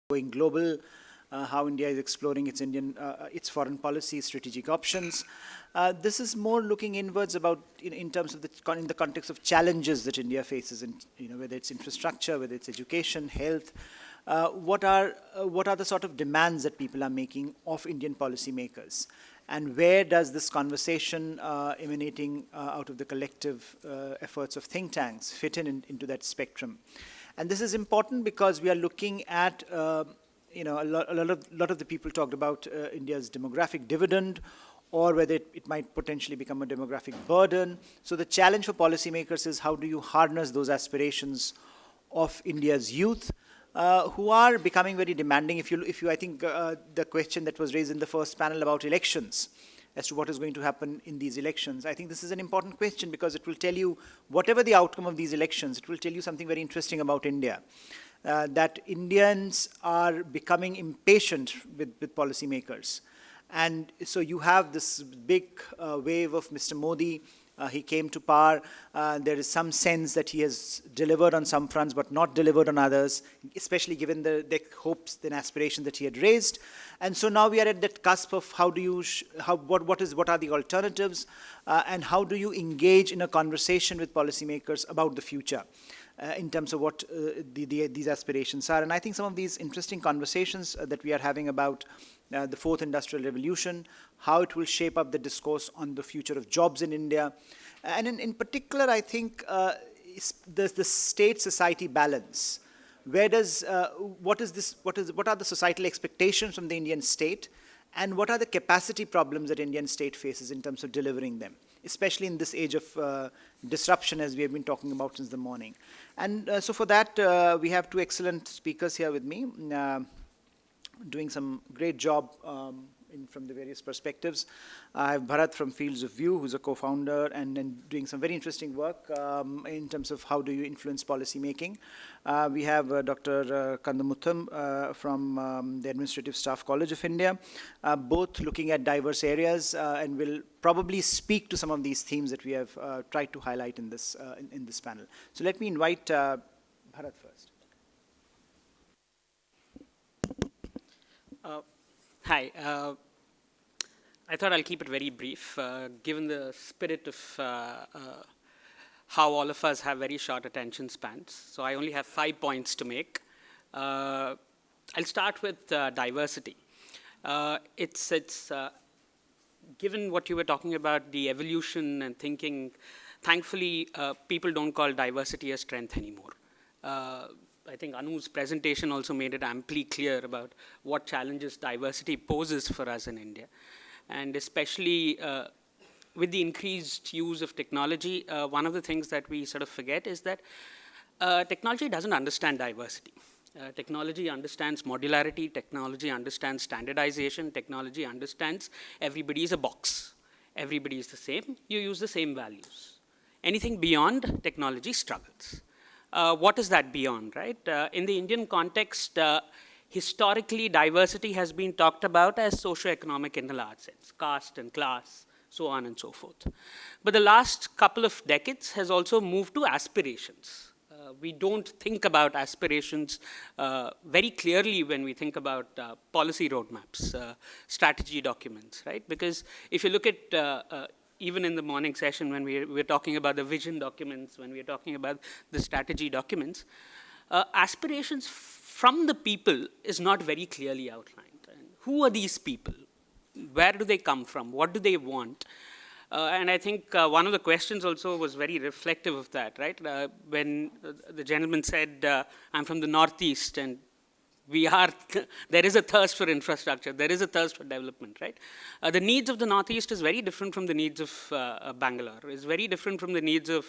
going global, how India is exploring its foreign policy, strategic options. This is more looking inwards about in terms of in the context of challenges that India faces, in whether it's infrastructure, whether it's education, health. What are the sort of demands that people are making of Indian policymakers, and where does this conversation emanating out of the collective efforts of think tanks fit into that spectrum? And this is important because we are looking at, a lot of the people talked about India's demographic dividend, or whether it might potentially become a demographic burden. So the challenge for policymakers is how do you harness those aspirations of India's youth, who are becoming very demanding. I think the question that was raised in the first panel about elections, as to what is going to happen in these elections. I think this is an important question because it will tell you, whatever the outcome of these elections, it will tell you something very interesting about India. That Indians are becoming impatient with policymakers. And so you have this big wave of Mr. Modi. He came to power. There is some sense that he has delivered on some fronts but not delivered on others, especially given the hopes and aspirations that he had raised. And so now we are at that cusp of what are the alternatives, and how do you engage in a conversation with policymakers about the future in terms of what these aspirations are. And I think some of these interesting conversations that we are having about the fourth industrial revolution, how it will shape up the discourse on the future of jobs in India. And in particular, I think the state-society balance. What are the societal expectations from the Indian state, and what are the capacity problems that Indian state faces in terms of delivering them, especially in this age of disruption, as we have been talking about since the morning. And so for that, we have two excellent speakers here with me, doing some great job from the various perspectives. I have Bharath from Fields of View, who's a co-founder and doing some very interesting work in terms of how do you influence policy making. We have Dr. Kandamutham from the Administrative Staff College of India, both looking at diverse areas and will probably speak to some of these themes that we have tried to highlight in this panel. So let me invite Bharath first. Hi. I thought I'll keep it very brief, given the spirit of how all of us have very short attention spans. So I only have 5 points to make. I'll start with diversity. Given what you were talking about, the evolution and thinking, thankfully, people don't call diversity a strength anymore. I think Anu's presentation also made it amply clear about what challenges diversity poses for us in India. And especially with the increased use of technology, one of the things that we sort of forget is that technology doesn't understand diversity. Technology understands modularity, technology understands standardization, technology understands everybody is a box. Everybody is the same, you use the same values. Anything beyond, technology struggles. What is that beyond, right? In the Indian context, historically, diversity has been talked about as socioeconomic in a large sense, caste and class, so on and so forth. But the last couple of decades has also moved to aspirations. We don't think about aspirations very clearly when we think about policy roadmaps, strategy documents, right? Because if you look at even in the morning session when we're talking about the vision documents, when we're talking about the strategy documents, aspirations from the people is not very clearly outlined. And who are these people? Where do they come from? What do they want? And I think one of the questions also was very reflective of that, right? When the gentleman said, I'm from the Northeast, and there is a thirst for infrastructure, there is a thirst for development, right? The needs of the Northeast is very different from the needs of Bangalore, is very different from the needs of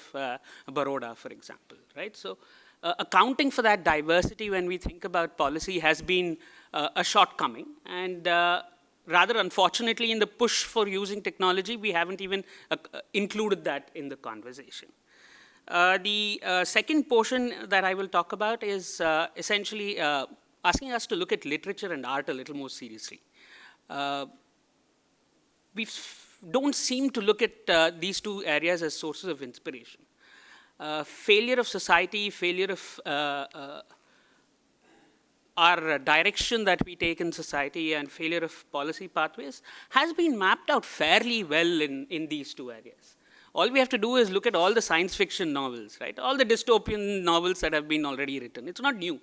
Baroda, for example, right? So accounting for that diversity when we think about policy has been a shortcoming, and rather unfortunately in the push for using technology, we haven't even included that in the conversation. The second portion that I will talk about is essentially asking us to look at literature and art a little more seriously. We don't seem to look at these two areas as sources of inspiration. Failure of society, failure of our direction that we take in society and failure of policy pathways has been mapped out fairly well in these two areas. All we have to do is look at all the science fiction novels, right? All the dystopian novels that have been already written. It's not new.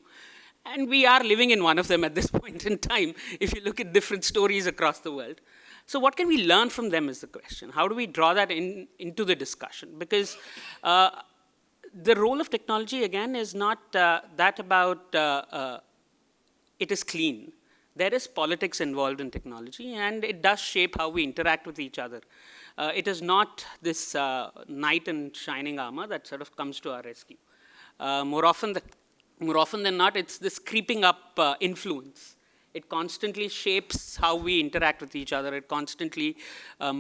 And we are living in one of them at this point in time, if you look at different stories across the world. So what can we learn from them is the question. How do we draw that into the discussion? Because the role of technology, again, is not that about it is clean. There is politics involved in technology, and it does shape how we interact with each other. It is not this knight in shining armor that sort of comes to our rescue. More often than not, it's this creeping up influence. It constantly shapes how we interact with each other. It constantly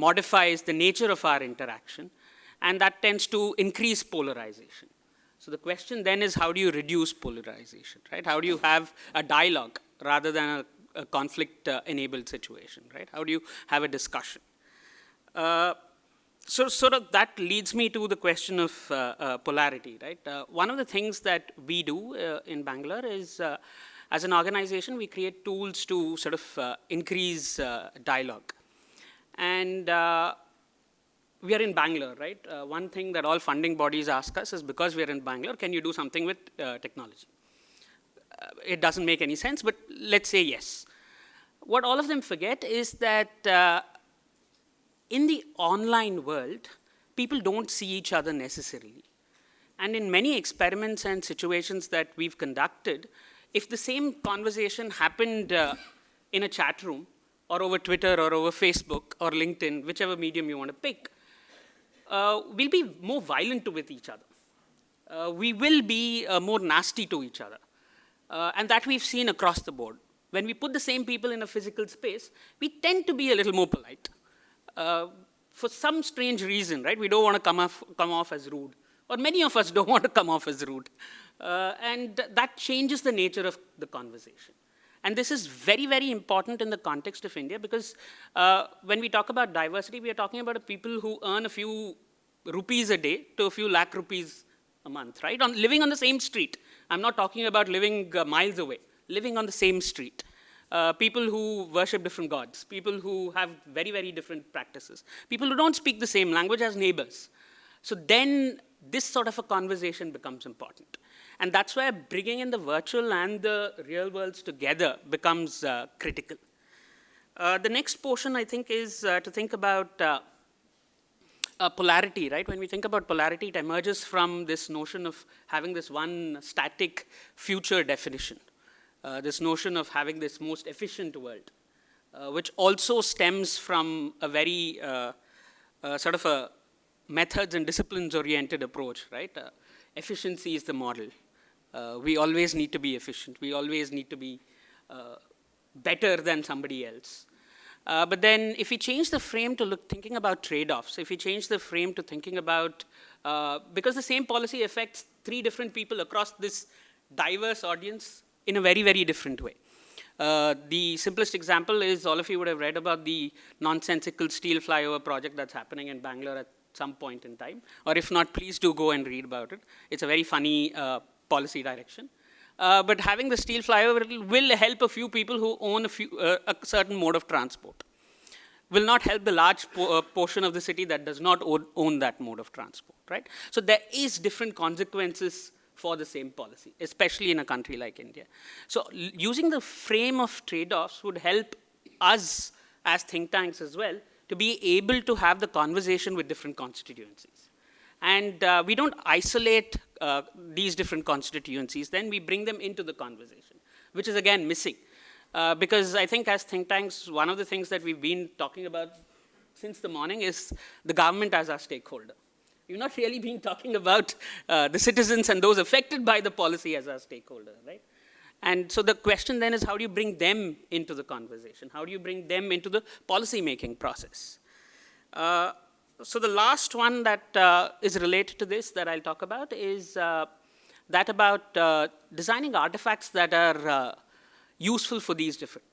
modifies the nature of our interaction, and that tends to increase polarization. So the question then is, how do you reduce polarization, right? How do you have a dialogue rather than a conflict-enabled situation, right? How do you have a discussion? So sort of that leads me to the question of polarity, right? One of the things that we do in Bangalore is, as an organization, we create tools to sort of increase dialogue. And we are in Bangalore, right? One thing that all funding bodies ask us is, because we are in Bangalore, can you do something with technology? It doesn't make any sense, but let's say yes. What all of them forget is that in the online world, people don't see each other necessarily. And in many experiments and situations that we've conducted, if the same conversation happened in a chat room, or over Twitter, or over Facebook, or LinkedIn, whichever medium you want to pick, we'll be more violent with each other. We will be more nasty to each other. And that we've seen across the board. When we put the same people in a physical space, we tend to be a little more polite. For some strange reason, right? We don't want to come off as rude. Or many of us don't want to come off as rude. And that changes the nature of the conversation. And this is very, very important in the context of India, because when we talk about diversity, we are talking about people who earn a few rupees a day to a few lakh rupees a month, right? Living on the same street. I'm not talking about living miles away. Living on the same street. People who worship different gods. People who have very, very different practices. People who don't speak the same language as neighbors. So then this sort of a conversation becomes important. And that's where bringing in the virtual and the real worlds together becomes critical. The next portion, I think, is to think about polarity, right? When we think about polarity, it emerges from this notion of having this one static future definition. This notion of having this most efficient world, which also stems from a very sort of a methods and disciplines-oriented approach, right? Efficiency is the model. We always need to be efficient. We always need to be better than somebody else. But then if we change the frame to thinking about trade-offs, if we change the frame to thinking about, because the same policy affects 3 different people across this diverse audience in a very, very different way. The simplest example is, all of you would have read about the nonsensical steel flyover project that's happening in Bangalore at some point in time. Or if not, please do go and read about it. It's a very funny policy direction. But having the steel flyover will help a few people who own a certain mode of transport. Will not help the large portion of the city that does not own that mode of transport, right? So there is different consequences for the same policy, especially in a country like India. So using the frame of trade-offs would help us as think tanks as well to be able to have the conversation with different constituencies. And we don't isolate these different constituencies, then we bring them into the conversation, which is again missing. Because I think as think tanks, one of the things that we've been talking about since the morning is the government as our stakeholder. We've not really been talking about the citizens and those affected by the policy as our stakeholder, right? And so the question then is, how do you bring them into the conversation? How do you bring them into the policy-making process? So the last one that is related to this that I'll talk about is that about designing artifacts that are useful for these different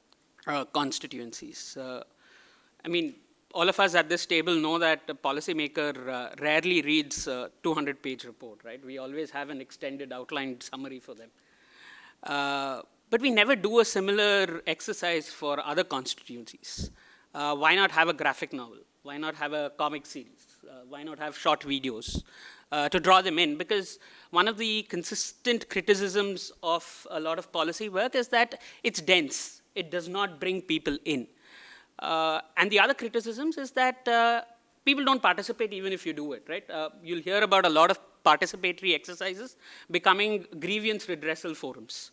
constituencies. I mean, all of us at this table know that a policymaker rarely reads a 200-page report, right? We always have an extended outlined summary for them. but we never do a similar exercise for other constituencies. Why not have a graphic novel? Why not have a comic series? Why not have short videos to draw them in? Because one of the consistent criticisms of a lot of policy work is that it's dense. It does not bring people in. And the other criticisms is that people don't participate even if you do it, right? You'll hear about a lot of participatory exercises becoming grievance redressal forums.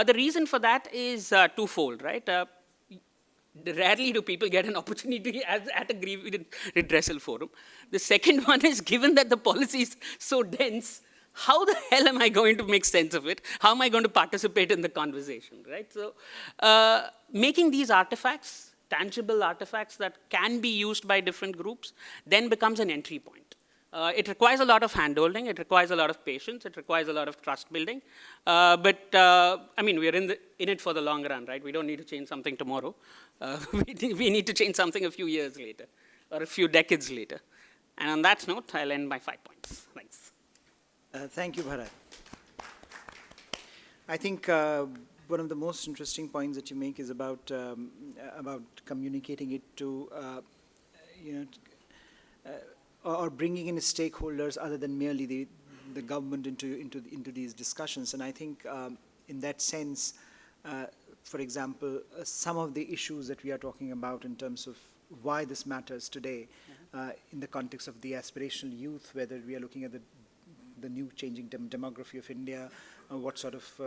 The reason for that is twofold, right? Rarely do people get an opportunity at a grievance redressal forum. The second one is, given that the policy is so dense, how the hell am I going to make sense of it? How am I going to participate in the conversation, right? So making these artifacts, tangible artifacts that can be used by different groups, then becomes an entry point. It requires a lot of handholding, it requires a lot of patience, it requires a lot of trust building. But I mean, we're in it for the long run, right? We don't need to change something tomorrow. We need to change something a few years later, or a few decades later. And on that note, I'll end my 5 points. Thanks. Thank you, Bharath. I think one of the most interesting points that you make is about communicating it to, or bringing in stakeholders other than merely the government into these discussions. And I think in that sense, for example, some of the issues that we are talking about in terms of why this matters today, in the context of the aspirational youth, whether we are looking at the new changing demography of India, what sort of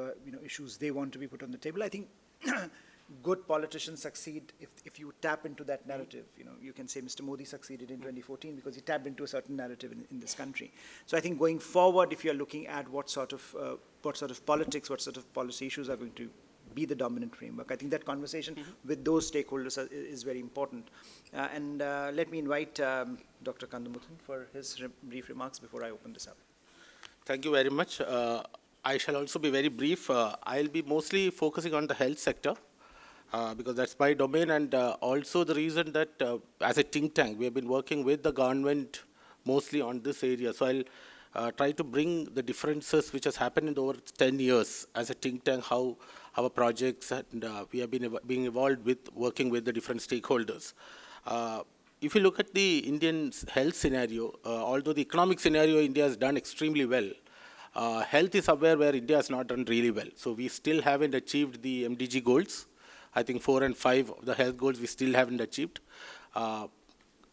issues they want to be put on the table. I think good politicians succeed if you tap into that narrative. You can say Mr. Modi succeeded in 2014 because he tapped into a certain narrative in this country. So I think going forward, if you're looking at what sort of politics, what sort of policy issues are going to be the dominant framework, I think that conversation with those stakeholders is very important. And let me invite Dr. Kandamuthan for his brief remarks before I open this up. Thank you very much. I shall also be very brief. I'll be mostly focusing on the health sector because that's my domain, and also the reason that as a think tank, we have been working with the government mostly on this area. So I'll try to bring the differences which has happened in over 10 years as a think tank, how our projects and we have been being involved with working with the different stakeholders. If you look at the Indian health scenario, although the economic scenario India has done extremely well, health is somewhere where India has not done really well. So we still haven't achieved the MDG goals. I think 4 and 5 of the health goals we still haven't achieved.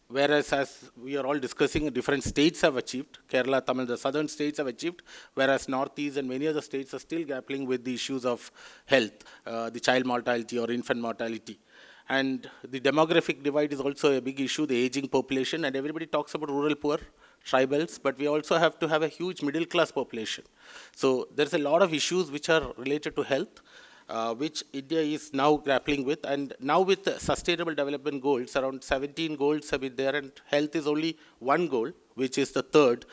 Whereas as we are all discussing, different states have achieved. Kerala, Tamil, the southern states have achieved, whereas Northeast and many other states are still grappling with the issues of health, the child mortality or infant mortality. And the demographic divide is also a big issue, the aging population, and everybody talks about rural poor, tribals, but we also have to have a huge middle class population. So there's a lot of issues which are related to health, which India is now grappling with. And now with the sustainable development goals, around 17 goals have been there, and health is only one goal, which is the third.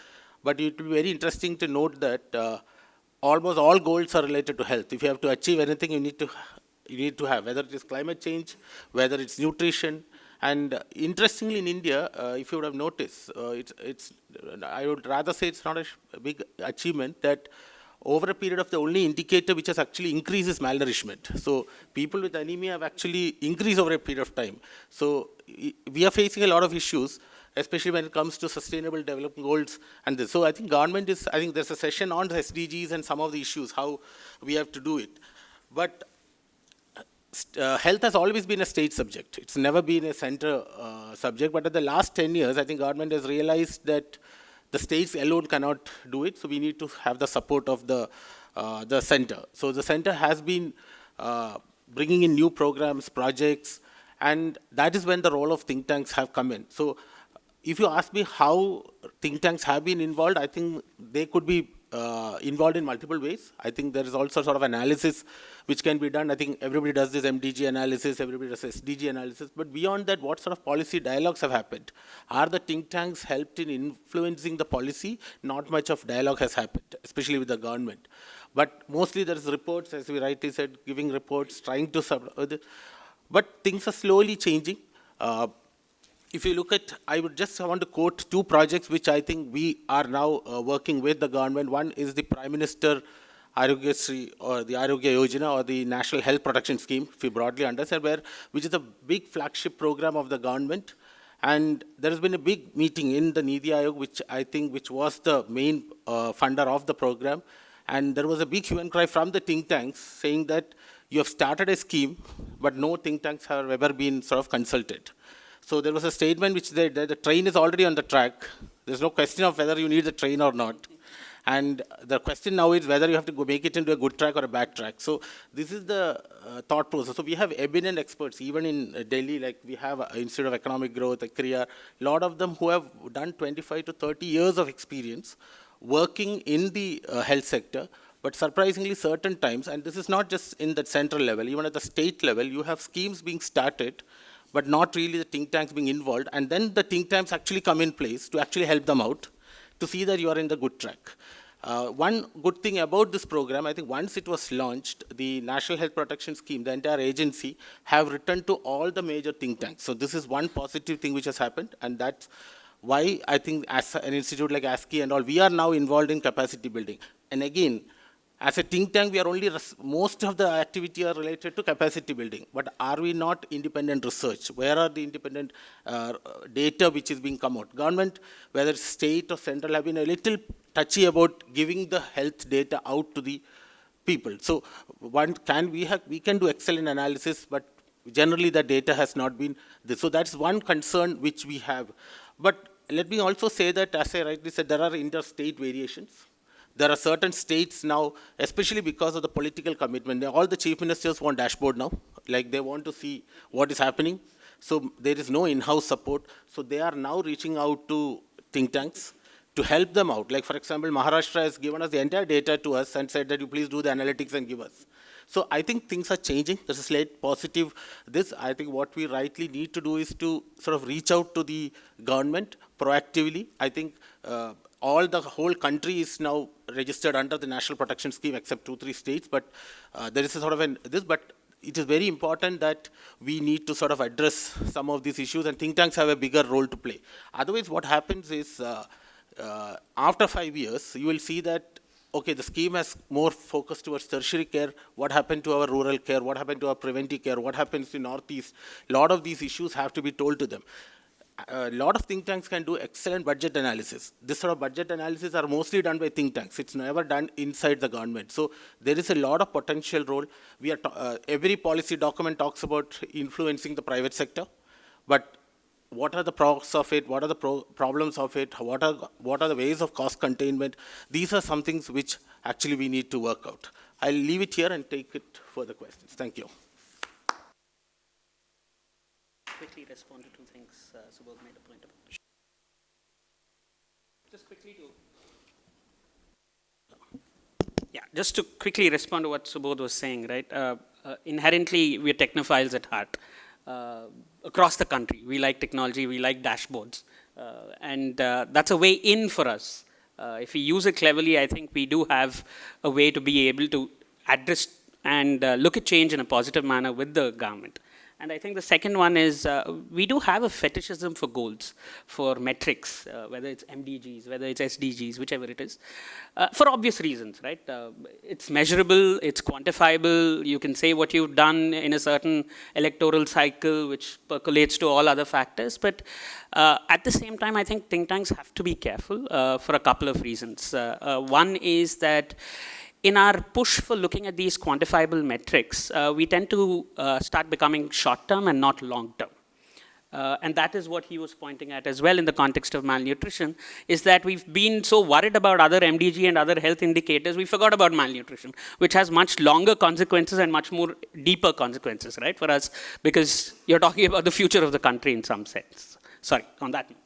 But it will be very interesting to note that almost all goals are related to health. If you have to achieve anything, you need to have, whether it is climate change, whether it's nutrition. And interestingly, in India, if you would have noticed, I would rather say it's not a big achievement that over a period of the only indicator which has actually increased is malnourishment. So people with anemia have actually increased over a period of time. So we are facing a lot of issues, especially when it comes to sustainable development goals and this. So I think I think there's a session on the SDGs and some of the issues, how we have to do it. But health has always been a state subject. It's never been a center subject. But in the last 10 years, I think government has realized that the states alone cannot do it. So we need to have the support of the center. So the center has been bringing in new programs, projects, and that is when the role of think tanks have come in. So if you ask me how think tanks have been involved, I think they could be involved in multiple ways. I think there is also sort of analysis which can be done. I think everybody does this MDG analysis, everybody does SDG analysis. But beyond that, what sort of policy dialogues have happened? Are the think tanks helped in influencing the policy? Not much of dialogue has happened, especially with the government. But mostly there is reports, as we rightly said, giving reports, trying to... But things are slowly changing. If you look at, I would just want to quote 2 projects which I think we are now working with the government. One is the Prime Minister Arogyasri or the Arogya Yojana or the National Health Protection Scheme, if we broadly understand, which is a big flagship program of the government. And there has been a big meeting in the Niti Aayog, which was the main funder of the program. And there was a big hue and cry from the think tanks saying that you have started a scheme, but no think tanks have ever been sort of consulted. So there was a statement which said that the train is already on the track. There's no question of whether you need the train or not. And the question now is whether you have to go make it into a good track or a bad track. So this is the thought process. So we have eminent experts, even in Delhi, like we have Institute of Economic Growth, a lot of them who have done 25 to 30 years of experience working in the health sector. But surprisingly, certain times, and this is not just in the central level, even at the state level, you have schemes being started, but not really the think tanks being involved. And then the think tanks actually come in place to actually help them out to see that you are in the good track. One good thing about this program, I think once it was launched, the National Health Protection Scheme, the entire agency, have returned to all the major think tanks. So this is one positive thing which has happened, and that's why I think as an institute like ASCI and all, we are now involved in capacity building. And again, as a think tank, we are only, most of the activity are related to capacity building. But are we not independent research? Where are the independent data which is being come out? Government, whether state or central, have been a little touchy about giving the health data out to the people. So we can do excellent analysis, but generally the data has not been this. So that's one concern which we have. But let me also say that, as I rightly said, there are interstate variations. There are certain states now, especially because of the political commitment, all the chief ministers want dashboard now, like they want to see what is happening. So there is no in-house support. So they are now reaching out to think tanks to help them out. Like, for example, Maharashtra has given us the entire data to us and said that you please do the analytics and give us. So I think things are changing. There's a slight positive. I think what we rightly need to do is to sort of reach out to the government proactively. I think the whole country is now registered under the National Protection Scheme, except 2-3 states. But there is a sort of but it is very important that we need to sort of address some of these issues, and think tanks have a bigger role to play. Otherwise, what happens is after 5 years, you will see that, okay, the scheme has more focus towards tertiary care. What happened to our rural care? What happened to our preventive care? What happens in Northeast? A lot of these issues have to be told to them. A lot of think tanks can do excellent budget analysis. This sort of budget analysis are mostly done by think tanks. It's never done inside the government. So there is a lot of potential role. Every policy document talks about influencing the private sector, but what are the pros of it? What are the problems of it? What are the ways of cost containment? These are some things which actually we need to work out. I'll leave it here and take it for the questions. Thank you. Quickly respond to two things Subodh made a point about. Just to quickly respond to what Subodh was saying, right? Inherently, we're technophiles at heart. Across the country, we like technology, we like dashboards. And that's a way in for us. If we use it cleverly, I think we do have a way to be able to address and look at change in a positive manner with the government. And I think the second one is we do have a fetishism for goals, for metrics, whether it's MDGs, whether it's SDGs, whichever it is, for obvious reasons, right? It's measurable, it's quantifiable, you can say what you've done in a certain electoral cycle, which percolates to all other factors. But at the same time, I think think tanks have to be careful for a couple of reasons. One is that in our push for looking at these quantifiable metrics, we tend to start becoming short-term and not long-term. And that is what he was pointing at as well in the context of malnutrition, is that we've been so worried about other MDG and other health indicators, we forgot about malnutrition, which has much longer consequences and much more deeper consequences, right, for us, because you're talking about the future of the country in some sense. Sorry, on that note.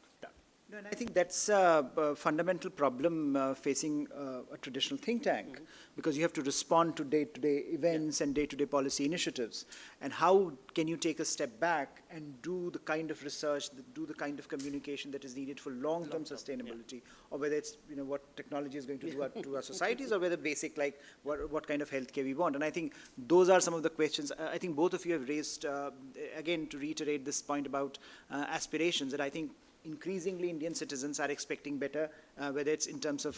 No, and I think that's a fundamental problem facing a traditional think tank, because you have to respond to day-to-day events and day-to-day policy initiatives. And how can you take a step back and do the kind of research, do the kind of communication that is needed for long-term sustainability, or whether it's what technology is going to do to our societies, or whether basic, like what kind of healthcare we want. And I think those are some of the questions. I think both of you have raised, again, to reiterate this point about aspirations, that I think increasingly Indian citizens are expecting better, whether it's in terms of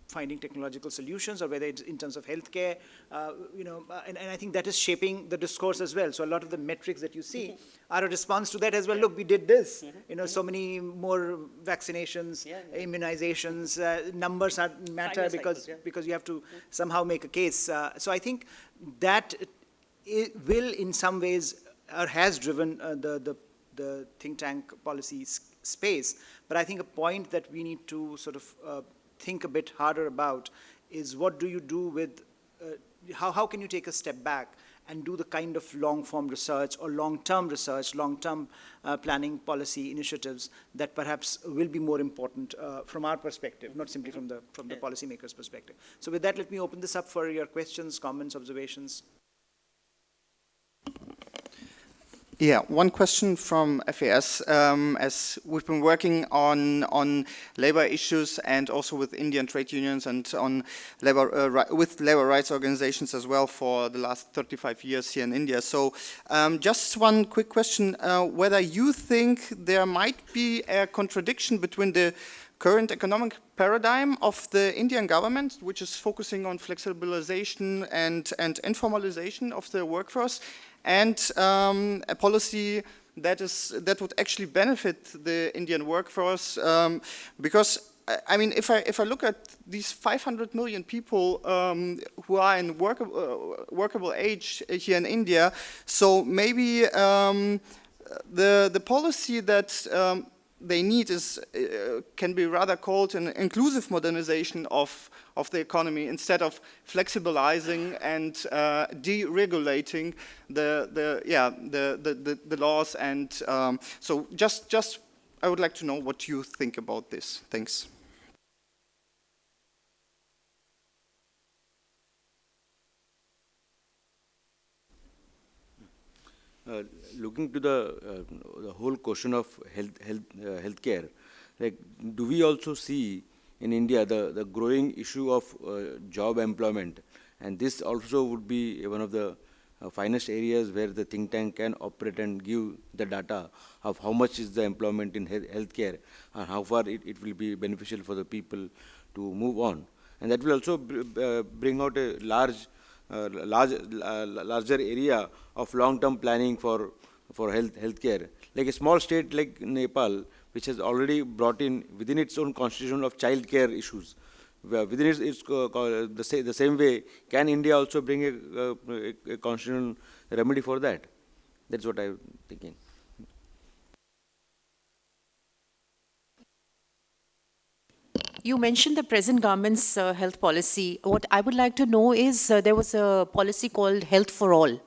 finding technological solutions or whether it's in terms of healthcare, and I think that is shaping the discourse as well. So a lot of the metrics that you see are a response to that as well. Look, we did this, so many more vaccinations, immunizations, numbers matter because you have to somehow make a case. So I think that it will in some ways, or has driven the think tank policy space. But I think a point that we need to sort of think a bit harder about is what do you do with, how can you take a step back and do the kind of long-form research or long-term research, long-term planning policy initiatives that perhaps will be more important from our perspective, not simply from the policymakers' perspective. So with that, let me open this up for your questions, comments, observations. Yeah, one question from FAS. As we've been working on labor issues and also with Indian trade unions and on with labor rights organizations as well for the last 35 years here in India. So just one quick question, whether you think there might be a contradiction between the current economic paradigm of the Indian government, which is focusing on flexibilization and informalization of the workforce, and a policy that would actually benefit the Indian workforce, because I mean, if I look at these 500 million people who are in workable age here in India, so maybe the policy that they need can be rather called an inclusive modernization of the economy instead of flexibilizing and deregulating the laws. And so just I would like to know what you think about this. Thanks. Looking to the whole question of healthcare, like, do we also see in India the growing issue of job employment, and this also would be one of the finest areas where the think tank can operate and give the data of how much is the employment in healthcare and how far it will be beneficial for the people to move on, and that will also bring out a larger area of long-term planning for healthcare. Like a small state like Nepal, which has already brought in within its own constitution of child care issues, within the same way, can India also bring a constitutional remedy for that? That's what I'm thinking. You mentioned the present government's health policy. What I would like to know is there was a policy called Health for All,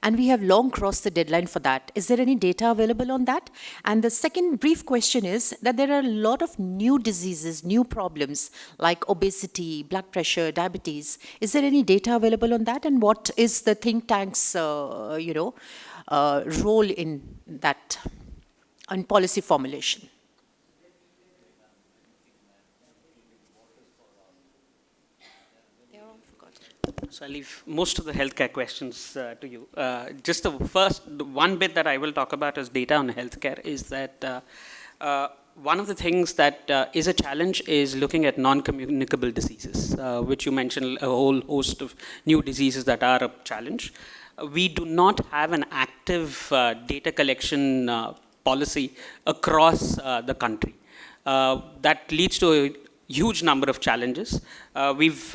and we have long crossed the deadline for that. Is there any data available on that? And the second brief question is that there are a lot of new diseases, new problems like obesity, blood pressure, diabetes. Is there any data available on that? And what is the think tank's role in that, on policy formulation? So I'll leave most of the healthcare questions to you. Just the one bit that I will talk about as data on healthcare is that one of the things that is a challenge is looking at non-communicable diseases, which you mentioned, a whole host of new diseases that are a challenge. We do not have an active data collection policy across the country. That leads to a huge number of challenges. We've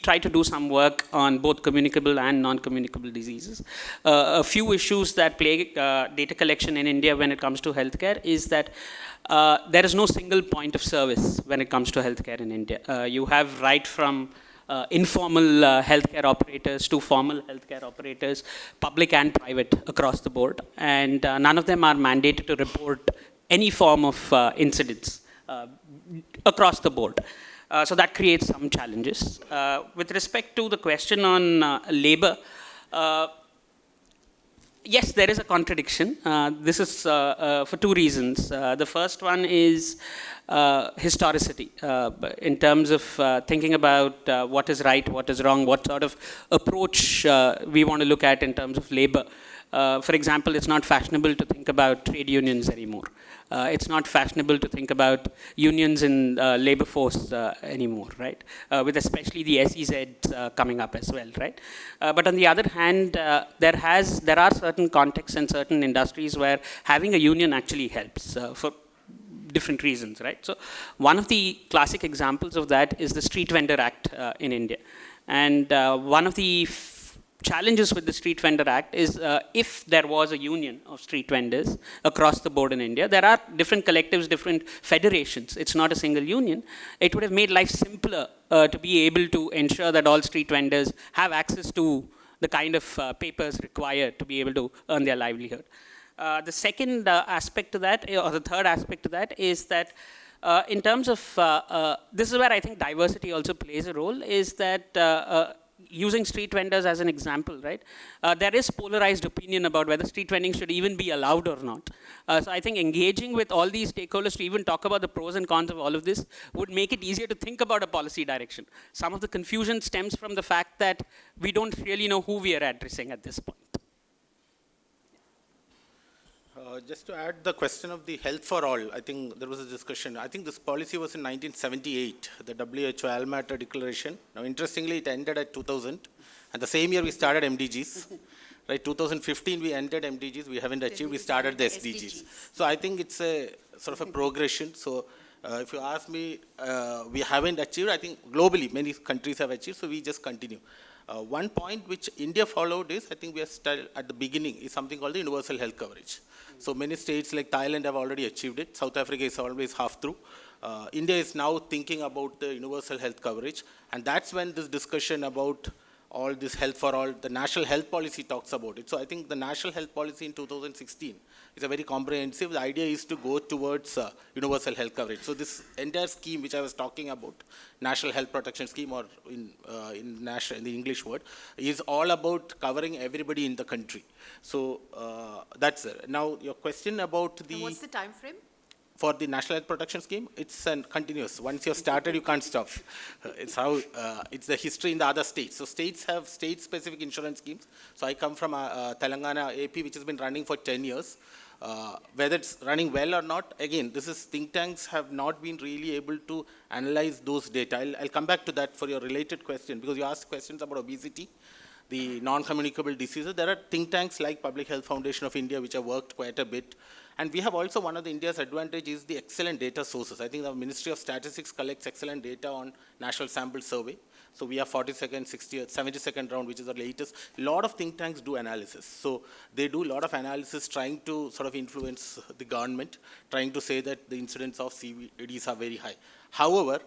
tried to do some work on both communicable and non-communicable diseases. A few issues that plague data collection in India when it comes to healthcare is that there is no single point of service when it comes to healthcare in India. You have right from informal healthcare operators to formal healthcare operators, public and private across the board, and none of them are mandated to report any form of incidents across the board. So that creates some challenges. With respect to the question on labor, yes, there is a contradiction. This is for two reasons. The first one is historicity, in terms of thinking about what is right, what is wrong, what sort of approach we want to look at in terms of labor. For example, it's not fashionable to think about trade unions anymore. It's not fashionable to think about unions in labor force anymore, right? With especially the SEZs coming up as well, right? But on the other hand, there are certain contexts and certain industries where having a union actually helps for different reasons, right? So one of the classic examples of that is the Street Vendor Act in India. And one of the challenges with the Street Vendor Act is if there was a union of street vendors across the board in India, there are different collectives, different federations. It's not a single union. It would have made life simpler to be able to ensure that all street vendors have access to the kind of papers required to be able to earn their livelihood. The second aspect to that, or the third aspect to that, is that in terms of, this is where I think diversity also plays a role, is that using street vendors as an example, right? There is polarized opinion about whether street vending should even be allowed or not. So I think engaging with all these stakeholders to even talk about the pros and cons of all of this would make it easier to think about a policy direction. Some of the confusion stems from the fact that we don't really know who we are addressing at this point. Just to add the question of the health for all, I think there was a discussion. I think this policy was in 1978, the WHO Almaty Declaration. Now, interestingly, it ended at 2000, and the same year we started MDGs. Right, 2015 we ended MDGs, we haven't achieved, we started the SDGs. So I think it's a sort of a progression. So if you ask me, we haven't achieved, I think globally many countries have achieved, so we just continue. One point which India followed is, I think we are still at the beginning, is something called the universal health coverage. So many states like Thailand have already achieved it. South Africa is always half through. India is now thinking about the universal health coverage. And that's when this discussion about all this health for all, the national health policy talks about it. So I think the national health policy in 2016 is a very comprehensive. The idea is to go towards universal health coverage. So this entire scheme which I was talking about, National Health Protection Scheme, or in the English word, is all about covering everybody in the country. So that's it. Now your question about the... And what's the time frame? For the National Health Protection Scheme, it's continuous. Once you've started, you can't stop. It's how, it's the history in the other states. So states have state-specific insurance schemes. So I come from Telangana, AP, which has been running for 10 years. Whether it's running well or not, again, this is think tanks have not been really able to analyze those data. I'll come back to that for your related question, because you asked questions about obesity, the non-communicable diseases. There are think tanks like Public Health Foundation of India, which have worked quite a bit. And we have also, one of the India's advantage is the excellent data sources. I think the Ministry of Statistics collects excellent data on National Sample Survey. So we have 42nd, 60th, 72nd round, which is the latest. A lot of think tanks do analysis. So they do a lot of analysis trying to sort of influence the government, trying to say that the incidence of CVDs are very high. However,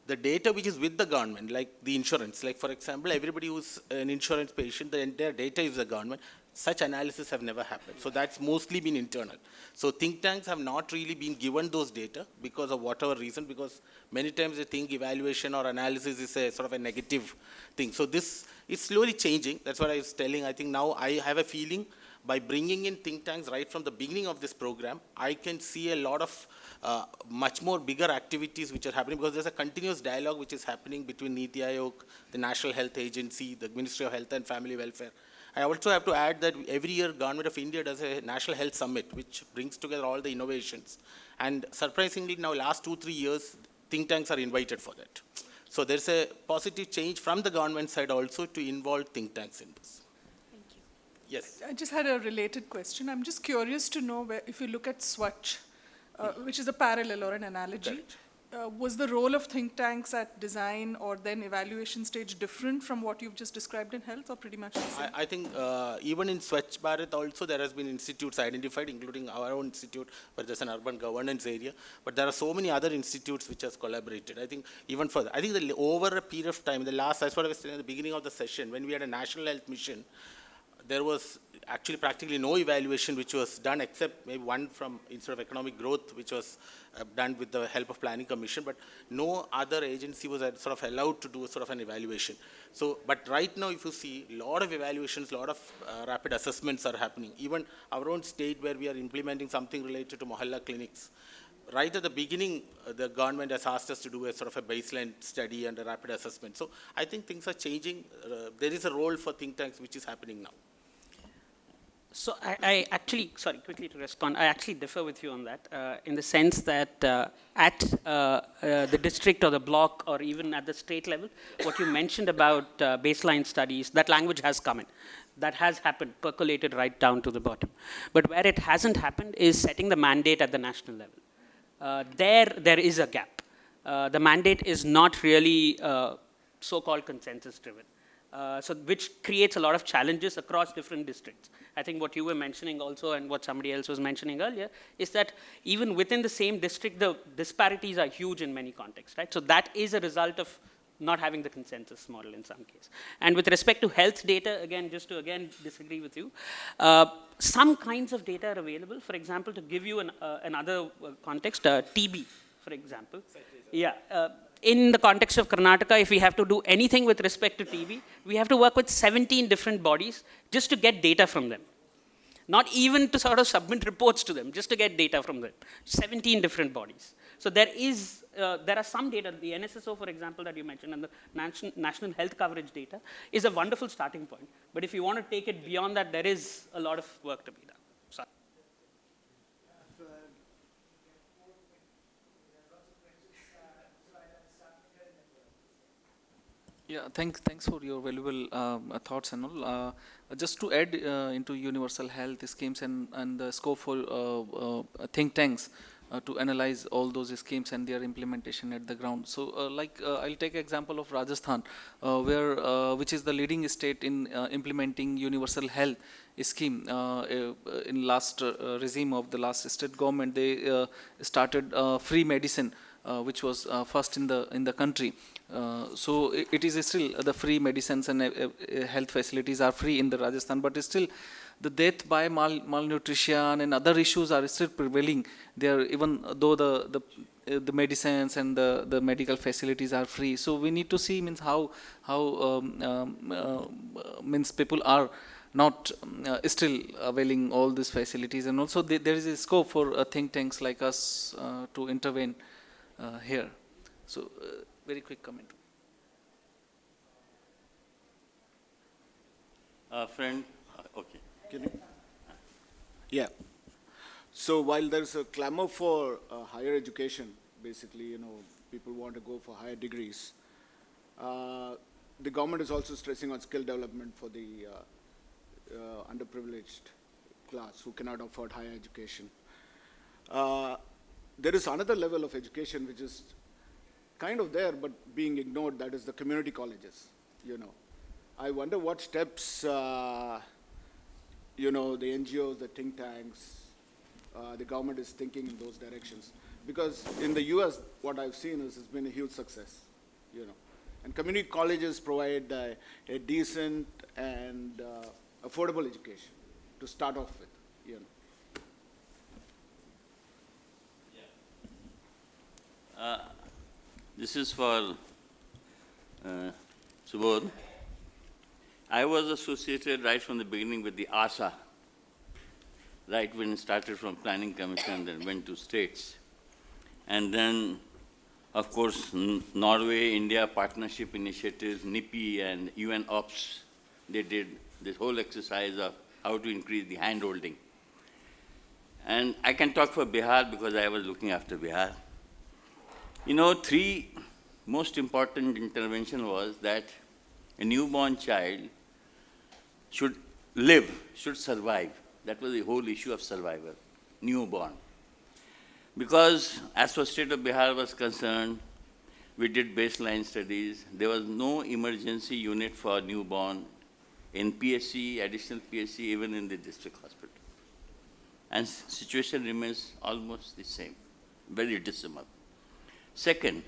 the data which is with the government, like the insurance, like for example, everybody who's an insurance patient, the entire data is the government. Such analysis have never happened. So that's mostly been internal. So think tanks have not really been given those data because of whatever reason, because many times they think evaluation or analysis is a sort of a negative thing. So this is slowly changing. That's what I was telling. I think now I have a feeling by bringing in think tanks right from the beginning of this program, I can see a lot of much more bigger activities which are happening, because there's a continuous dialogue which is happening between NITI Aayog, the National Health Agency, the Ministry of Health and Family Welfare. I also have to add that every year Government of India does a National Health Summit, which brings together all the innovations. And surprisingly, now last 2-3 years, think tanks are invited for that. So there's a positive change from the government side also to involve think tanks in this. Thank you. Yes. I just had a related question. I'm just curious to know if you look at Swachh, which is a parallel or an analogy. Correct. Was the role of think tanks at design or then evaluation stage different from what you've just described in health, or pretty much the same? I think even in Swachh Bharat also there has been institutes identified, including our own institute, where there's an urban governance area. But there are so many other institutes which has collaborated. I think even further, I think over a period of time, the last, that's what I was saying at the beginning of the session, when we had a national health mission, there was actually practically no evaluation which was done, except maybe one from Institute of Economic Growth, which was done with the help of Planning Commission, but no other agency was sort of allowed to do sort of an evaluation. So, but right now, if you see, a lot of evaluations, a lot of rapid assessments are happening. Even our own state, where we are implementing something related to Mohalla clinics, right at the beginning, the government has asked us to do a sort of a baseline study and a rapid assessment. So I think things are changing. There is a role for think tanks which is happening now. So I actually, sorry, quickly to respond, I actually differ with you on that in the sense that at the district or the block or even at the state level, what you mentioned about baseline studies, that language has come in. That has happened, percolated right down to the bottom. But where it hasn't happened is setting the mandate at the national level. There is a gap. The mandate is not really so-called consensus driven. So which creates a lot of challenges across different districts. I think what you were mentioning also and what somebody else was mentioning earlier is that even within the same district, the disparities are huge in many contexts, right? So that is a result of not having the consensus model in some case. And with respect to health data, again, just to again disagree with you, some kinds of data are available. For example, to give you another context, TB, for example. Yeah. In the context of Karnataka, if we have to do anything with respect to TB, we have to work with 17 different bodies just to get data from them. Not even to sort of submit reports to them, just to get data from them. 17 different bodies. So there are some data, the NSSO, for example, that you mentioned, and the national health coverage data is a wonderful starting point. But if you want to take it beyond that, there is a lot of work to be done. Sorry. Yeah, thanks for your valuable thoughts and all. Just to add into universal health schemes and the scope for think tanks to analyze all those schemes and their implementation at the ground. So, I'll take example of Rajasthan, which is the leading state in implementing universal health scheme. In last regime of the last state government, they started free medicine. Which was first in the country. So it is still the free medicines and health facilities are free in the Rajasthan, but still the death by malnutrition and other issues are still prevailing there, even though the medicines and the medical facilities are free. So we need to see means how means people are not still availing all these facilities, and also there is a scope for think tanks like us to intervene here. So, very quick comment. Friend, okay. Yeah. So while there's a clamor for higher education, basically, people want to go for higher degrees, the government is also stressing on skill development for the underprivileged class who cannot afford higher education. There is another level of education which is kind of there but being ignored, that is the community colleges, I wonder what steps, the NGOs, the think tanks, the government is thinking in those directions. Because in the US, what I've seen is it's been a huge success, And community colleges provide a decent and affordable education to start off with, This is for Subodh. I was associated right from the beginning with the ASA, right when it started from Planning Commission, then went to states. And then, of course, Norway, India Partnership Initiatives, NIPI and UN OPS, they did this whole exercise of how to increase the handholding. And I can talk for Bihar because I was looking after Bihar. Three most important intervention was that a newborn child should live, should survive. That was the whole issue of survival, newborn. Because as far as state of Bihar was concerned, we did baseline studies. There was no emergency unit for newborn in PSC, additional PSC, even in the district hospital. And situation remains almost the same, very dismal. Second,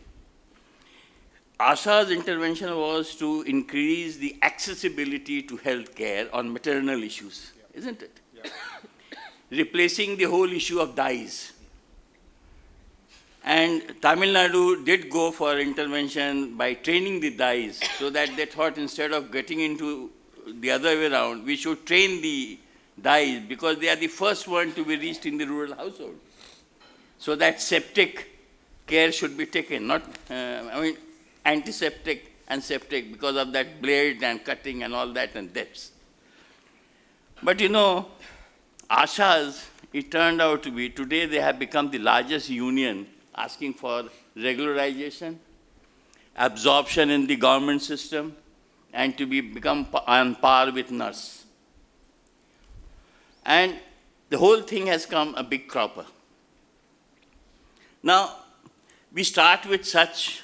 ASA's intervention was to increase the accessibility to health care on maternal issues, isn't it? Yeah. Replacing the whole issue of dyes. And Tamil Nadu did go for intervention by training the dyes, so that they thought instead of getting into the other way around, we should train the dyes because they are the first one to be reached in the rural household. So that septic care should be taken, not, antiseptic and septic because of that blade and cutting and all that and deaths. But Ashas, it turned out to be, today they have become the largest union asking for regularization, absorption in the government system, and to become on par with nurse. And the whole thing has come a big cropper. Now, we start with such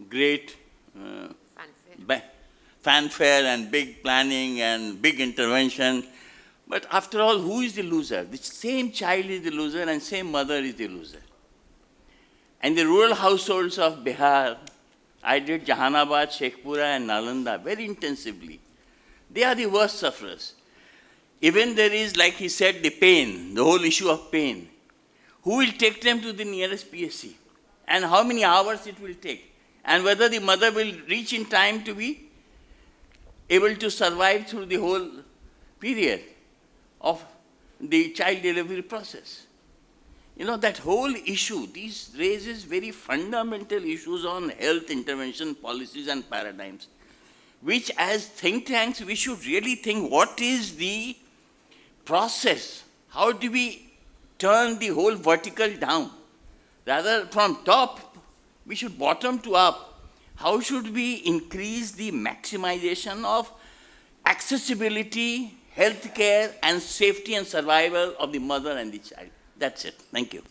great fanfare and big planning and big intervention. But after all, who is the loser? The same child is the loser and same mother is the loser. And the rural households of Bihar, I did Jahanabad, Sheikhpura and Nalanda very intensively. They are the worst sufferers. Even there is, like he said, the pain, the whole issue of pain. Who will take them to the nearest PSC? And how many hours it will take? And whether the mother will reach in time to be able to survive through the whole period of the child delivery process. You know, that whole issue, this raises very fundamental issues on health intervention policies and paradigms, which as think tanks, we should really think, what is the process? How do we turn the whole vertical down? Rather from top, we should bottom to up. How should we increase the maximization of accessibility, healthcare, and safety and survival of the mother and the child? That's it. Thank you.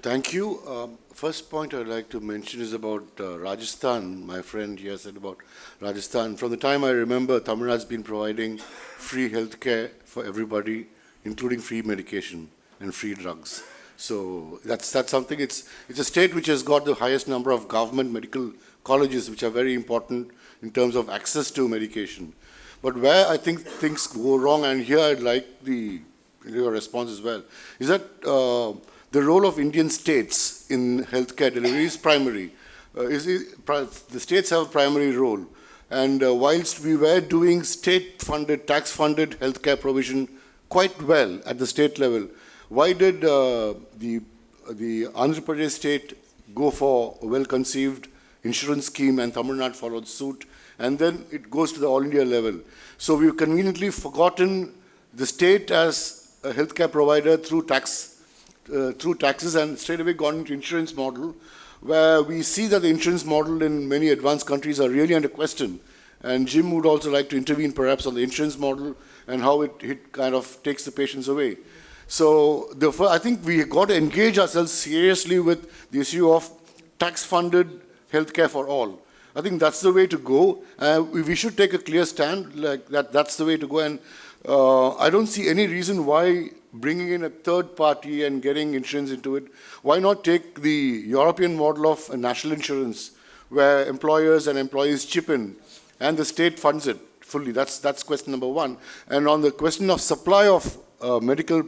Thank you. First point I'd like to mention is about Rajasthan. My friend here said about Rajasthan. From the time I remember, Tamil Nadu has been providing free healthcare for everybody, including free medication and free drugs. So that's something. It's a state which has got the highest number of government medical colleges, which are very important in terms of access to medication. But where I think things go wrong, and here I'd like your response as well, is that the role of Indian states in healthcare delivery is primary. The states have a primary role. And whilst we were doing state-funded, tax-funded healthcare provision quite well at the state level, why did the Andhra Pradesh state go for a well-conceived insurance scheme and Tamil Nadu followed suit, and then it goes to the all India level? So we've conveniently forgotten the state as a healthcare provider through taxes, and straight away gone into insurance model, where we see that the insurance model in many advanced countries are really under question. And Jim would also like to intervene perhaps on the insurance model and how it kind of takes the patients away. So therefore, I think we got to engage ourselves seriously with the issue of tax-funded healthcare for all. I think that's the way to go. We should take a clear stand like that. That's the way to go. And I don't see any reason why bringing in a third party and getting insurance into it. Why not take the European model of a national insurance, where employers and employees chip in, and the state funds it fully? That's question number one. And on the question of supply of medical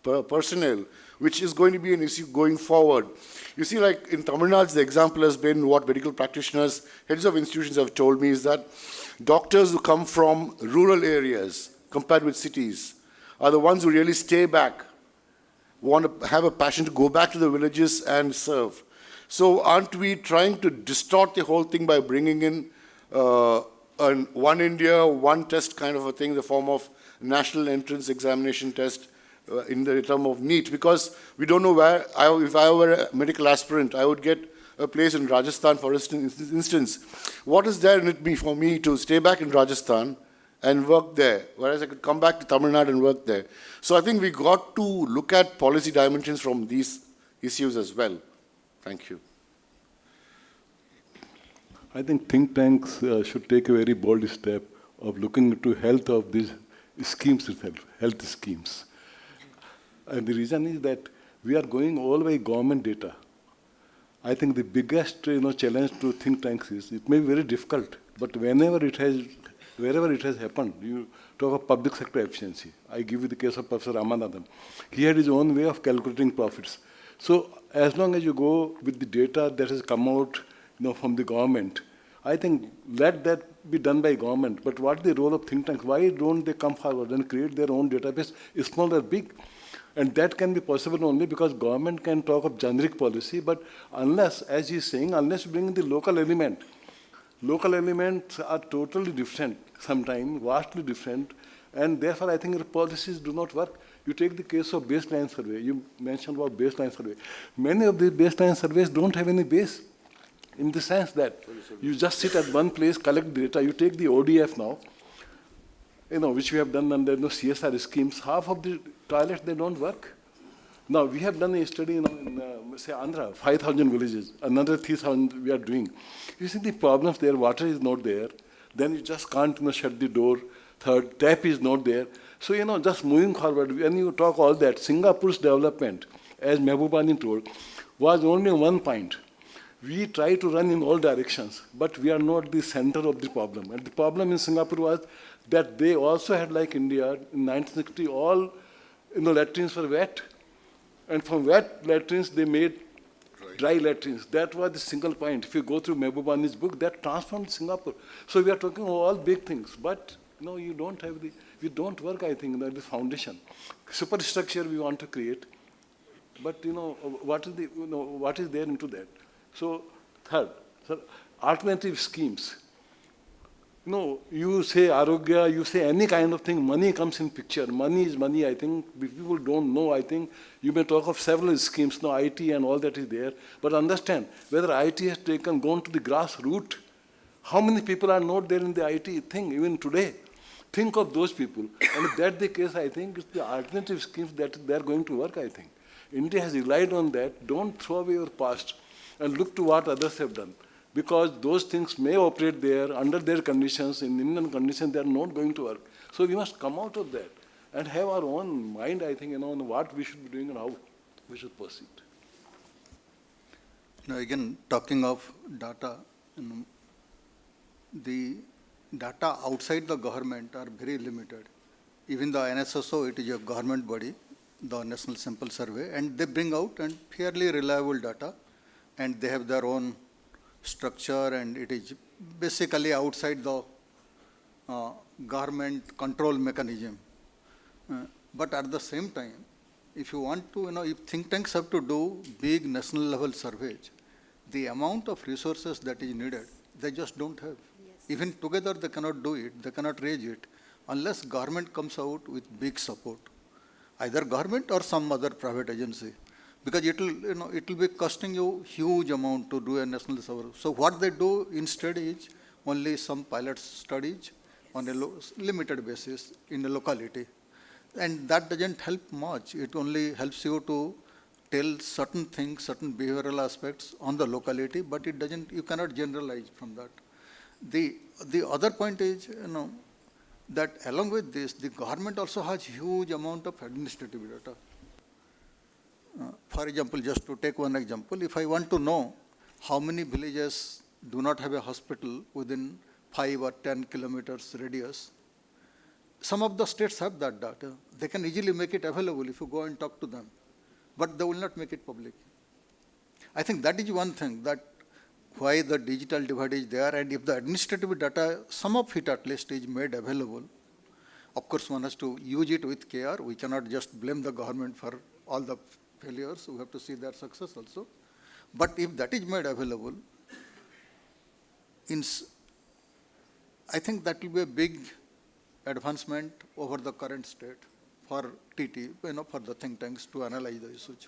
personnel, which is going to be an issue going forward. You see, like in Tamil Nadu, the example has been what medical practitioners, heads of institutions have told me is that doctors who come from rural areas compared with cities are the ones who really stay back, want to have a passion to go back to the villages and serve. So aren't we trying to distort the whole thing by bringing in one India, one test kind of a thing, the form of national entrance examination test, in the term of NEET, because we don't know where, if I were a medical aspirant, I would get a place in Rajasthan, for instance. What is there in it for me to stay back in Rajasthan and work there, whereas I could come back to Tamil Nadu and work there? So I think we got to look at policy dimensions from these issues as well. Thank you. I think think tanks should take a very bold step of looking into health of these schemes itself, health schemes. And the reason is that we are going all by government data. I think the biggest challenge to think tanks is, it may be very difficult, but wherever it has happened, you talk of public sector efficiency. I give you the case of Professor Ramanathan. He had his own way of calculating profits. So as long as you go with the data that has come out from the government, I think let that be done by government. But what is the role of think tanks? Why don't they come forward and create their own database, small or big? And that can be possible only because government can talk of generic policy, but unless, as he's saying, unless you bring in the local elements are totally different, sometimes vastly different. And therefore, I think the policies do not work. You take the case of baseline survey. You mentioned about baseline survey. Many of these baseline surveys don't have any base, in the sense that you just sit at one place, collect data. You take the ODF now, which we have done under CSR schemes. Half of the toilets, they don't work. Now, we have done a study in, say, Andhra, 5,000 villages, another 3,000 we are doing. You see the problems there, water is not there, then you just can't shut the door. Third, tap is not there. So, just moving forward, when you talk all that, Singapore's development, as Mehbubani told, was only one point. We try to run in all directions, but we are not the center of the problem. And the problem in Singapore was that they also had, like India, in 1960, all latrines were wet. And from wet latrines, they made dry latrines. That was the single point. If you go through Mehbubani's book, that transformed Singapore. So we are talking all big things, but you don't have we don't work, I think, the foundation. Superstructure we want to create, but what is there into that? So third, alternative schemes. You say Arogya, you say any kind of thing, money comes in picture. Money is money, I think. If people don't know, I think you may talk of several schemes, IT and all that is there. But understand, whether IT has gone to the grassroots, how many people are not there in the IT thing, even today? Think of those people. And if that's the case, I think it's the alternative schemes that they're going to work, I think. India has relied on that. Don't throw away your past and look to what others have done. Because those things may operate there under their conditions, in Indian conditions, they are not going to work. So we must come out of that and have our own mind, I think, on what we should be doing and how we should proceed. Again, talking of data, the data outside the government are very limited. Even the NSSO, it is a government body, the National Sample Survey, and they bring out and fairly reliable data, and they have their own structure, and it is basically outside the government control mechanism. But at the same time, if you want to, if think tanks have to do big national level surveys, the amount of resources that is needed, they just don't have. Yes. Even together they cannot do it, they cannot raise it, unless government comes out with big support, either government or some other private agency. Because it will be costing you huge amount to do a national survey. So what they do instead is only some pilot studies on a limited basis in a locality. And that doesn't help much. It only helps you to tell certain things, certain behavioral aspects on the locality, but it doesn't, you cannot generalize from that. The other point is, that along with this, the government also has huge amount of administrative data. For example, just to take one example, if I want to know how many villages do not have a hospital within 5 or 10 kilometers radius, some of the states have that data. They can easily make it available if you go and talk to them, but they will not make it public. I think that is one thing, that why the digital divide is there, and if the administrative data, some of it at least is made available, of course one has to use it with care. We cannot just blame the government for all the failures, we have to see their success also. But if that is made available, I think that will be a big advancement over the current state for TT, for the think tanks to analyze the issues.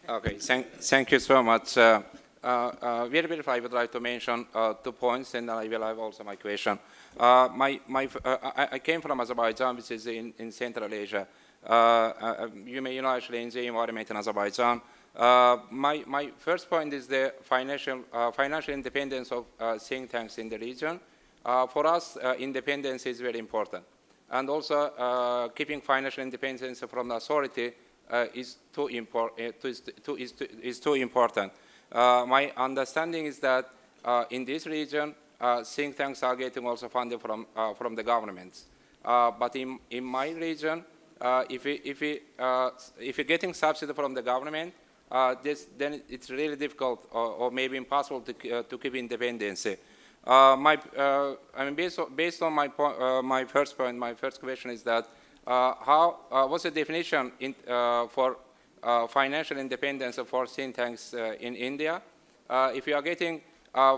Okay, thank you so much. Very briefly, I would like to mention 2 points, and I will have also my question. I came from Azerbaijan, which is in Central Asia. You may know actually in the environment in Azerbaijan. My first point is the financial independence of think tanks in the region. For us, independence is very important. And also keeping financial independence from the authority is too important. My understanding is that in this region, think tanks are getting also funded from the governments. But in my region, if you're getting subsidy from the government, then it's really difficult or maybe impossible to keep independence. Based on my first point, my first question is that what's the definition for financial independence for think tanks in India. If you are getting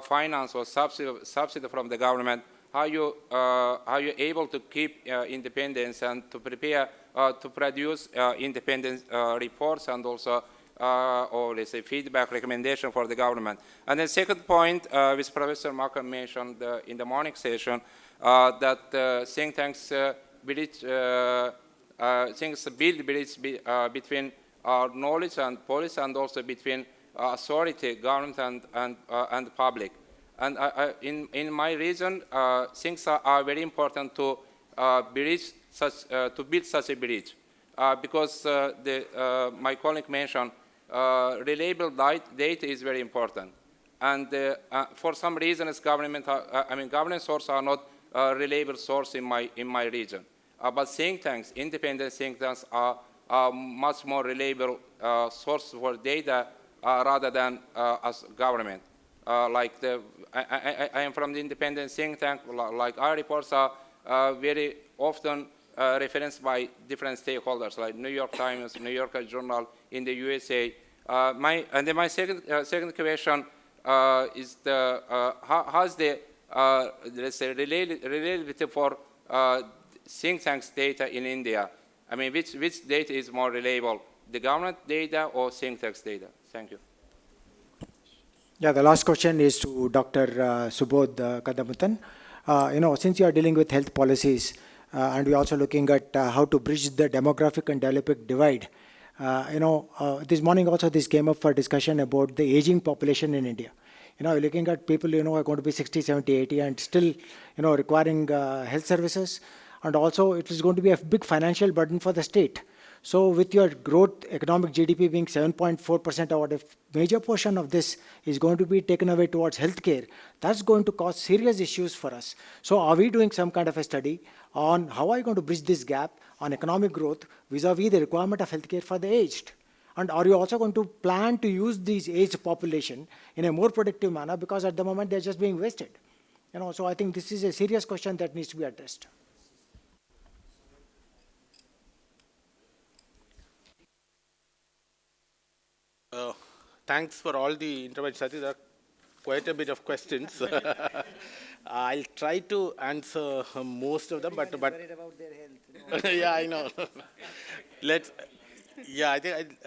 finance or subsidy from the government, how you able to keep independence and to prepare to produce independent reports and also or let's say feedback recommendation for the government. And then second point, which Professor Malcolm mentioned in the morning session, that think tanks bridge build bridge between knowledge and policy and also between authority, government and public. And in my region, things are very important to build such a bridge, because my colleague mentioned reliable data is very important, and for some reasons, government sources are not reliable source in my region, but think tanks, independent think tanks, are much more reliable source for data rather than as government. I am from the independent think tank. Like our reports are very often referenced by different stakeholders, like New York Times, New Yorker Journal in the USA. My second question is how's the let's say reliability for think tanks data in India? I mean, which data is more reliable, the government data or think tanks data? Thank you. Yeah, the last question is to Dr. Subodh Kadamuthan. Since you are dealing with health policies, and we're also looking at how to bridge the demographic and demographic divide, this morning also this came up for discussion about the aging population in India. You're looking at people, who are going to be 60, 70, 80 and still, requiring health services. And also it is going to be a big financial burden for the state. So with your growth, economic GDP being 7.4%, about a major portion of this is going to be taken away towards healthcare. That's going to cause serious issues for us. So are we doing some kind of a study on how are you going to bridge this gap on economic growth vis-a-vis the requirement of healthcare for the aged? And are you also going to plan to use these aged population in a more productive manner, because at the moment they're just being wasted? So I think this is a serious question that needs to be addressed. Thanks for all the interventions. I think there are quite a bit of questions. I'll try to answer most of them, but worried about their health. yeah, I know. I think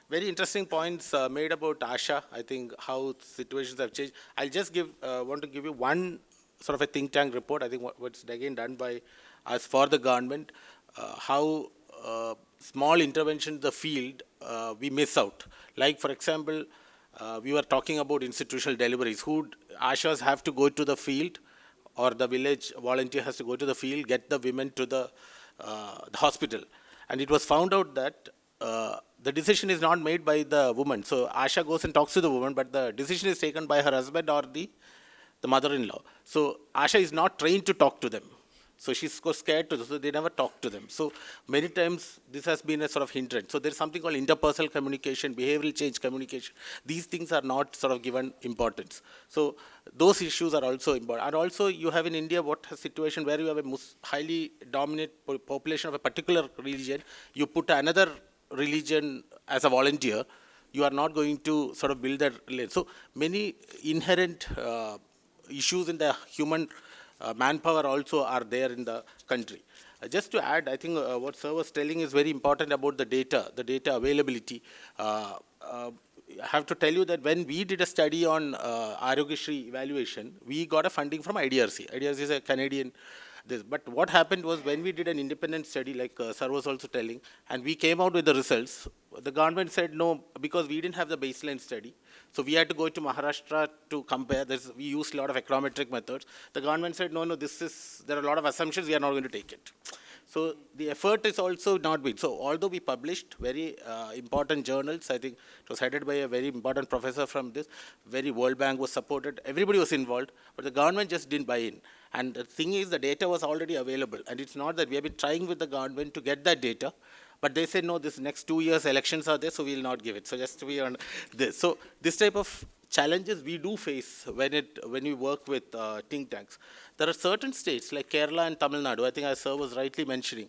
very interesting points made about ASHA. I think how situations have changed. I'll just want to give you one sort of a think tank report. I think what's again done by us for the government, how small intervention in the field we miss out. Like, for example, we were talking about institutional deliveries. ASHAs have to go to the field, or the village volunteer has to go to the field, get the women to the hospital. And it was found out that the decision is not made by the woman. So ASHA goes and talks to the woman, but the decision is taken by her husband or the mother-in-law. So ASHA is not trained to talk to them. So she's scared to, so they never talk to them. So many times this has been a sort of hindrance. So there's something called interpersonal communication, behavioral change communication. These things are not sort of given importance. So those issues are also important. And also you have in India a situation where you have a highly dominant population of a particular religion. You put another religion as a volunteer, you are not going to sort of build that relation. So many inherent issues in the human manpower also are there in the country. Just to add, I think what Sir was telling is very important about the data availability. I have to tell you that when we did a study on Arogyasri evaluation, we got a funding from IDRC. IDRC is a Canadian. But what happened was when we did an independent study, like Sir was also telling, and we came out with the results, the government said no, because we didn't have the baseline study. So we had to go to Maharashtra to compare. We used a lot of econometric methods. The government said, no, there are a lot of assumptions, we are not going to take it. So the effort is also not been. So although we published very important journals, I think it was headed by a very important professor from this, very World Bank was supported, everybody was involved, but the government just didn't buy in. And the thing is, the data was already available. And it's not that we have been trying with the government to get that data, but they said, no, this next 2 years elections are there, so we'll not give it. So just to be on this. So this type of challenges we do face when we work with think tanks. There are certain states like Kerala and Tamil Nadu, I think as Sir was rightly mentioning,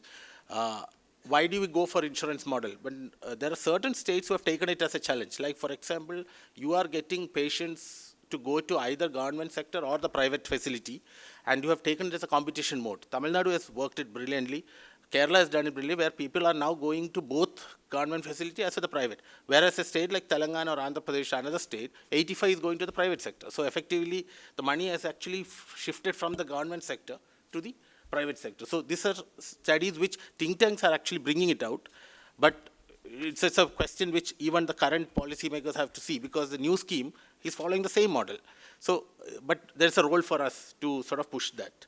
why do we go for insurance model? But there are certain states who have taken it as a challenge. Like, for example, you are getting patients to go to either government sector or the private facility, and you have taken it as a competition mode. Tamil Nadu has worked it brilliantly. Kerala has done it brilliantly, where people are now going to both government facility as well as the private. Whereas a state like Telangana or Andhra Pradesh, another state, 85 is going to the private sector. So effectively, the money has actually shifted from the government sector to the private sector. So these are studies which think tanks are actually bringing it out, but it's a question which even the current policymakers have to see, because the new scheme is following the same model. So, but there's a role for us to sort of push that.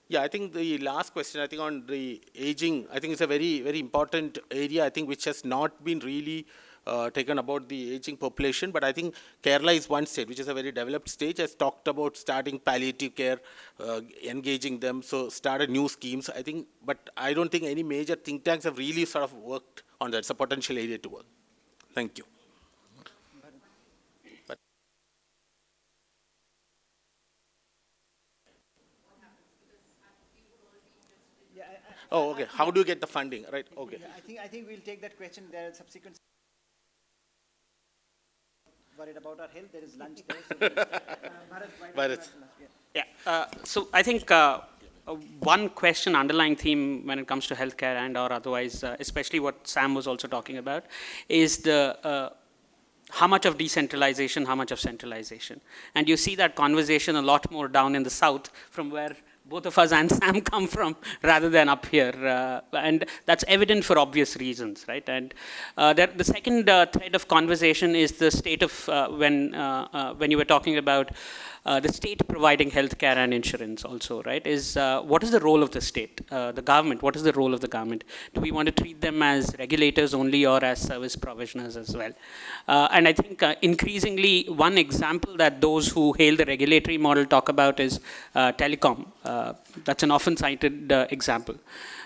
Yeah, I think the last question, I think on the aging, I think it's a very, very important area, I think, which has not been really taken about the aging population. But I think Kerala is one state, which is a very developed state, has talked about starting palliative care, engaging them, so started new schemes, I think. But I don't think any major think tanks have really sort of worked on that. It's a potential area to work. Thank you. Oh, okay. How do you get the funding? Right. Okay. Yeah, I think we'll take that question. There are subsequent. Worried about our health. There is lunch there. So Bharath. Yeah. So I think one question, underlying theme when it comes to healthcare and or otherwise, especially what Sam was also talking about, is the how much of decentralization, how much of centralization. And you see that conversation a lot more down in the south, from where both of us and Sam come from, rather than up here. And that's evident for obvious reasons, right? And the second thread of conversation is the state of, when you were talking about the state providing healthcare and insurance also, right? Is what is the role of the state, the government? What is the role of the government? Do we want to treat them as regulators only or as service provisioners as well? And I think increasingly one example that those who hail the regulatory model talk about is telecom. That's an often cited example.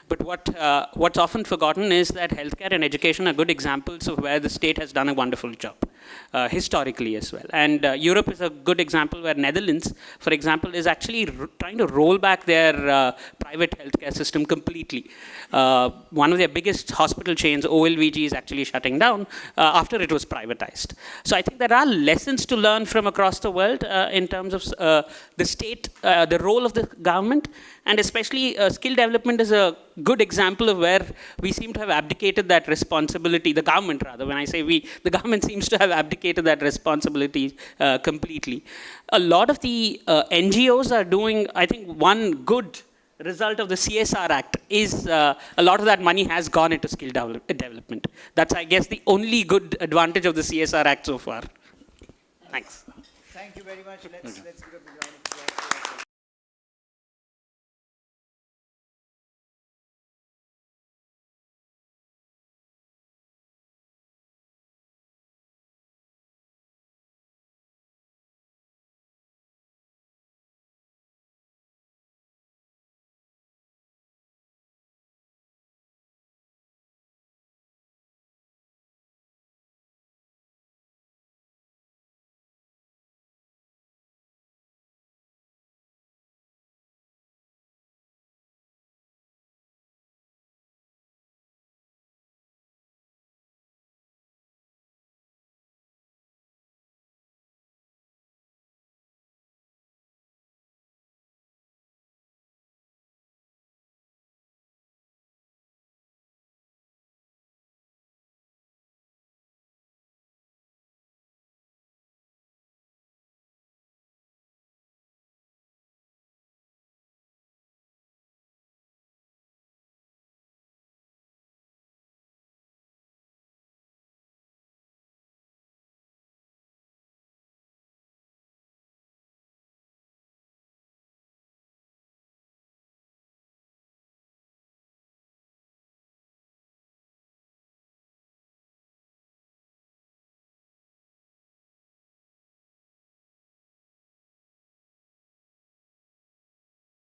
But what's often forgotten is that healthcare and education are good examples of where the state has done a wonderful job, historically as well. And Europe is a good example where Netherlands, for example, is actually trying to roll back their private healthcare system completely. One of their biggest hospital chains, OLVG, is actually shutting down after it was privatized. So I think there are lessons to learn from across the world in terms of the state, the role of the government, and especially skill development is a good example of where we seem to have abdicated that responsibility, the government rather, when I say we, the government seems to have abdicated that responsibility completely. A lot of the NGOs are doing, I think one good result of the CSR Act is a lot of that money has gone into skill development. That's, I guess, the only good advantage of the CSR Act so far. Thanks. Thank you very much. Let's give a